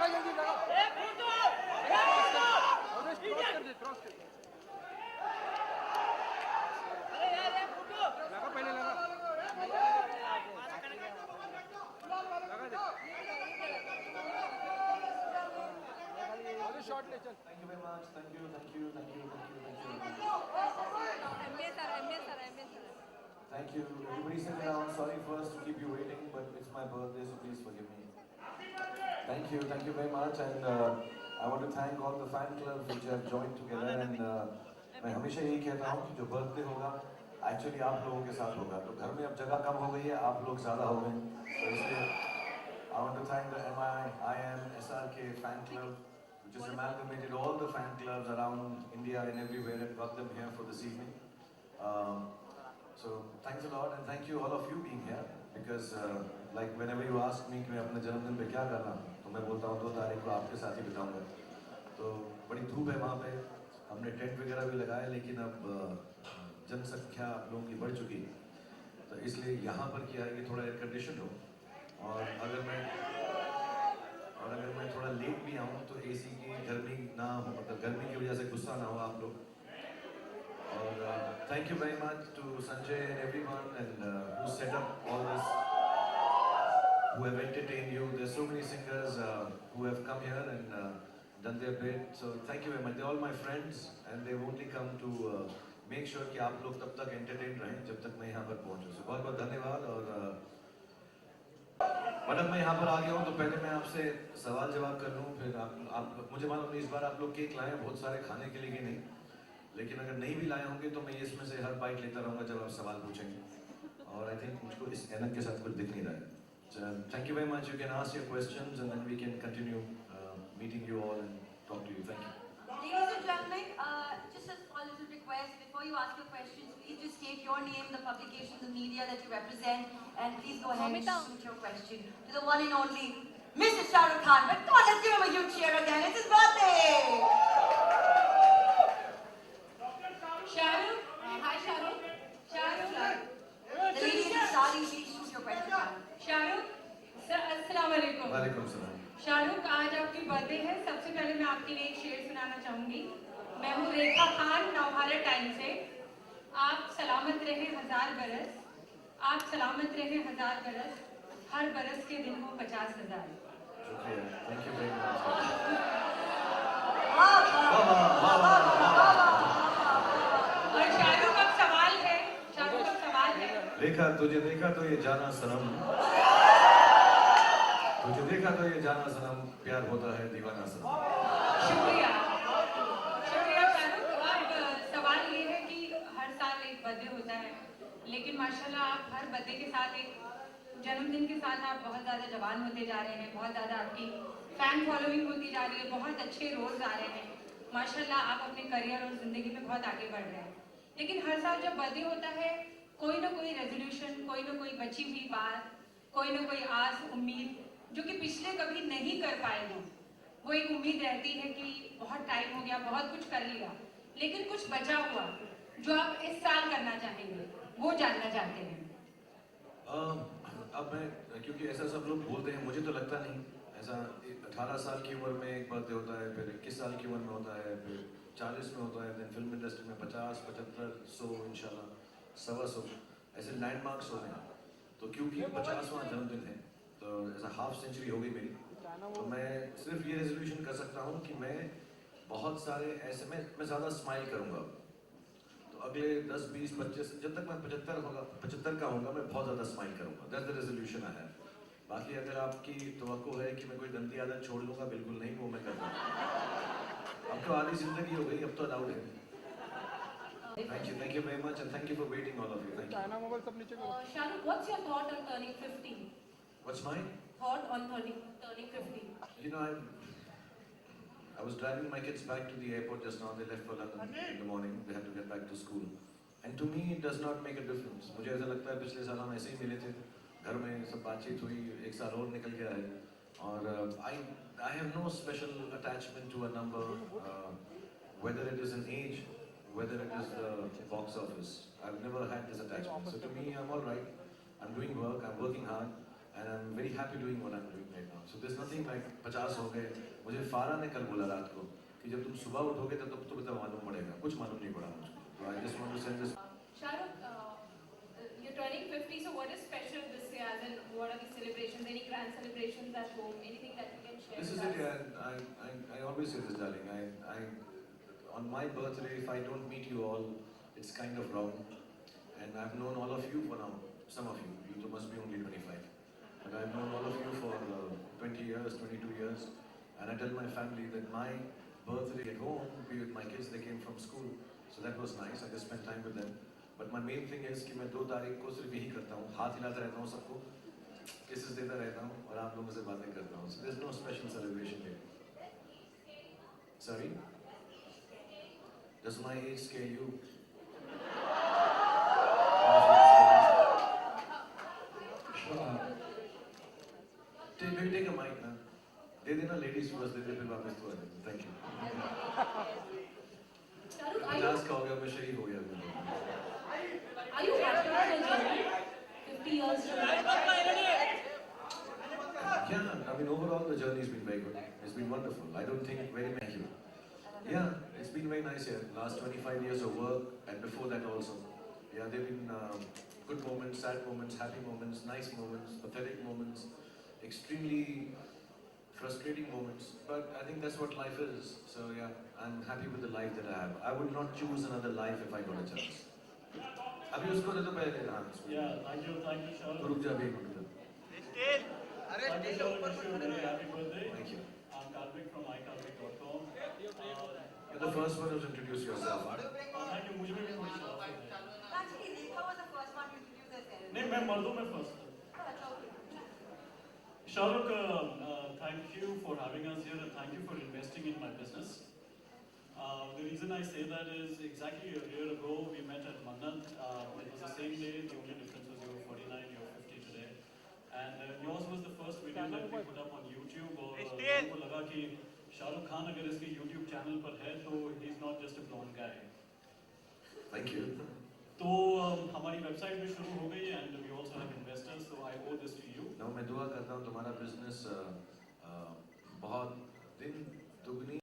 Thank you. Everybody sit down. Sorry first to keep you waiting, but it's my birthday, so please forgive me. Thank you very much, and I want to thank all the fan clubs which have joined together. And मैं हमेशा यही कहता हूँ कि जो birthday होगा, actually आप लोगों के साथ होगा. तो घर में अब जगह कम हो गई है, आप लोग ज़्यादा हो गए. तो इसलिए I want to thank the MI, IM, SRK fan club, which has amalgamated all the fan clubs around India and everywhere and got them here for this evening. So thanks a lot, and thank you all of you being here, because like whenever you ask me कि मैं अपने जन्मदिन पे क्या करना, तो मैं बोलता हूँ 2 तारीख को आपके साथ ही बिताऊंगा. तो बड़ी धूप है वहाँ पे, हमने टेंट वगैरह भी लगाया, लेकिन अब जनसंख्या आप लोगों की बढ़ चुकी है, तो इसलिए यहाँ पर किया है कि थोड़ा एयर कंडीशन हो. और अगर मैं थोड़ा लेट भी आऊँ तो एसी की गर्मी ना हो, मतलब गर्मी की वजह से गुस्सा ना हो आप लोग. और thank you very much to Sanjay and everyone and who set up all this, who have entertained you. There's so many singers who have come here and done their bit. So thank you very much. They're all my friends and they've only come to make sure कि आप लोग तब तक entertained रहें जब तक मैं यहाँ पर पहुँचूँ. So बहुत बहुत धन्यवाद. और मैडम मैं यहाँ पर आ गया हूँ तो पहले मैं आपसे सवाल जवाब कर लूँ, फिर आप मुझे मालूम इस बार आप लोग केक लाए हैं बहुत सारे खाने के लिए कि नहीं, लेकिन अगर नहीं भी लाए होंगे तो मैं इसमें से हर बाइट लेता रहूँगा जब आप सवाल पूछेंगे. और आई थिंक मुझको इस एनक के साथ कुछ दिख नहीं रहा है. Thank you very much. You can ask your questions and then we can continue meeting you all and talk to you. Thank you. Ladies and gentlemen, just a small little request. Before you ask your questions, please just state your name, the publication, the media that you represent, and please go ahead and shoot your question to the one and only Mr. Shah Rukh Khan. But come on, let's give him a huge cheer again. It's his birthday! Shahrukh, hi Shahrukh. Shahrukh, The lady is starting, please shoot your question. Shahrukh, अस्सलाम वालेकुम. वालेकुम सलाम. शाहरुख, आज आपकी birthday है. सबसे पहले मैं आपके लिए एक शेर सुनाना चाहूंगी. मैं हूँ रेखा खान, नवभारत टाइम से. आप सलामत रहे 1000 बरस, आप सलामत रहे 1000 बरस, हर बरस के दिन हो 50,000. Thank you very much. और शाहरुख अब सवाल है, शाहरुख अब सवाल है. रेखा तुझे देखा तो ये जाना सनम, तुझे देखा तो ये जाना सनम, प्यार होता है दीवाना सनम. शुक्रिया, शुक्रिया शाहरुख. अब सवाल ये है कि हर साल एक बर्थडे होता है, लेकिन माशाल्लाह आप हर बर्थडे के साथ, एक जन्मदिन के साथ आप बहुत ज़्यादा जवान होते जा रहे हैं, बहुत ज़्यादा आपकी फैन फॉलोइंग होती जा रही है, बहुत अच्छे रोल्स आ रहे हैं. माशाल्लाह आप अपने करियर और ज़िंदगी में बहुत आगे बढ़ रहे हैं. लेकिन हर साल जब बर्थडे होता है, कोई ना कोई रेजोल्यूशन, कोई ना कोई बची हुई बात, कोई ना कोई आस उम्मीद जो कि पिछले कभी नहीं कर पाए हों, वो एक उम्मीद रहती है कि बहुत टाइम हो गया, बहुत कुछ कर लिया, लेकिन कुछ बचा हुआ जो आप इस साल करना चाहेंगे, वो जानना चाहते हैं. अब मैं, क्योंकि ऐसा सब लोग बोलते हैं, मुझे तो लगता नहीं ऐसा. 18 साल की उम्र में एक बर्थडे होता है, फिर 21 साल की उम्र में होता है, फिर 40 में होता है, फिर फिल्म इंडस्ट्री में 50, 75, 100, इंशाल्लाह 125, ऐसे लैंडमार्क्स होते हैं. तो क्योंकि 50वां जन्मदिन है, तो ऐसा हाफ सेंचुरी हो गई मेरी, तो मैं सिर्फ ये रेजोल्यूशन कर सकता हूँ कि मैं बहुत सारे ऐसे मैं ज़्यादा स्माइल करूँगा. तो अगले 10, 20, 25, जब तक मैं 75 का होगा, मैं बहुत ज़्यादा स्माइल करूँगा. That's the resolution I have. बाकी अगर आपकी तवक्को है कि मैं कोई गंदी आदत छोड़ दूँगा, बिल्कुल नहीं, वो मैं करता हूँ. अब तो आधी जिंदगी हो गई, अब तो अलाउड है. Thank you very much, and thank you for waiting, all of you. Thank you. Shahrukh, what's your thought on turning 50? What's my Thought on turning 50? You know, I was driving my kids back to the airport just now. They left for London in the morning. They had to get back to school. And to me, it does not make a difference. मुझे ऐसा लगता है पिछले साल हम ऐसे ही मिले थे, घर में सब बातचीत हुई, एक साल और निकल गया है. और I have no special attachment to a number, whether it is an age, whether it is the box office. I've never had this attachment. So to me, I'm all right. I'm doing work. I'm working hard. And I'm very happy doing what I'm doing right now. So there's nothing नहीं मैं 50 हो गए. मुझे फारा ने कल बोला रात को कि जब तुम सुबह उठोगे तब तुम्हें मालूम पड़ेगा. कुछ मालूम नहीं पड़ा मुझको. So I just want to send this. Shahrukh, you're turning 50, so what is special this year? As in, what are the celebrations? Any grand celebrations at home? Anything that you can share? This is with it, us? yeah. I always say this, darling. On my birthday, if I don't meet you all, it's kind of wrong. And I've known all of you for now. Some of you. You must be only 25. But I've known all of you for 20 years, 22 years. And I tell my family that my birthday at home, be with my kids, they came from school. So that was nice. I just spent time with them. But my main thing is कि मैं 2 तारीख को सिर्फ यही करता हूँ. हाथ हिलाता रहता हूँ सबको. Kisses देता रहता हूँ और आप लोगों से बातें करता हूँ. So there's no special celebration here. Sorry? Does my age scare you? Maybe take a mic now. दे देना ladies first, दे दे फिर वापस तो आ जाए. Thank you. Shahrukh, 50 का हो गया, मैं शहीद हो गया. are you happy with your journey? 50 years Yeah, I mean overall the journey has been very good. It's been wonderful. I don't think very thank you. Yeah, it's been very nice here. Last 25 years of work and before that also. Yeah, there've been good moments, sad moments, happy moments, nice moments, pathetic moments, extremely frustrating moments. But I think that's what life is. So yeah, I'm happy with the life that I have. I would not choose another life if I got a chance. अभी उसको दे दो पहले. Yeah, thank you, Shahrukh. तो रुक जा अभी एक minute. Thank you, Shahrukh. Wish you a very happy birthday. Thank you. I'm Karthik from iKarthik.com. You're the first one to introduce yourself. Thank you. मुझे भी थोड़ी शरारत है. Actually, Rekha was the first one to introduce herself. नहीं, मैं मर्दों में first था. That's okay. Shahrukh, thank you for having us here and thank you for investing in my business. The reason I say that is exactly a year ago we met at Mannat. It was the same day. The only difference was you were 49, you're 50 today. And yours was the first video that we put up on YouTube. और लोगों को लगा कि शाहरुख खान अगर इसके YouTube channel पर है तो he's not just a blonde guy. Thank you. तो हमारी वेबसाइट भी शुरू हो गई and we also have investors, so I owe this to you. मैं दुआ करता हूँ तुम्हारा बिजनेस बहुत दिन दुगनी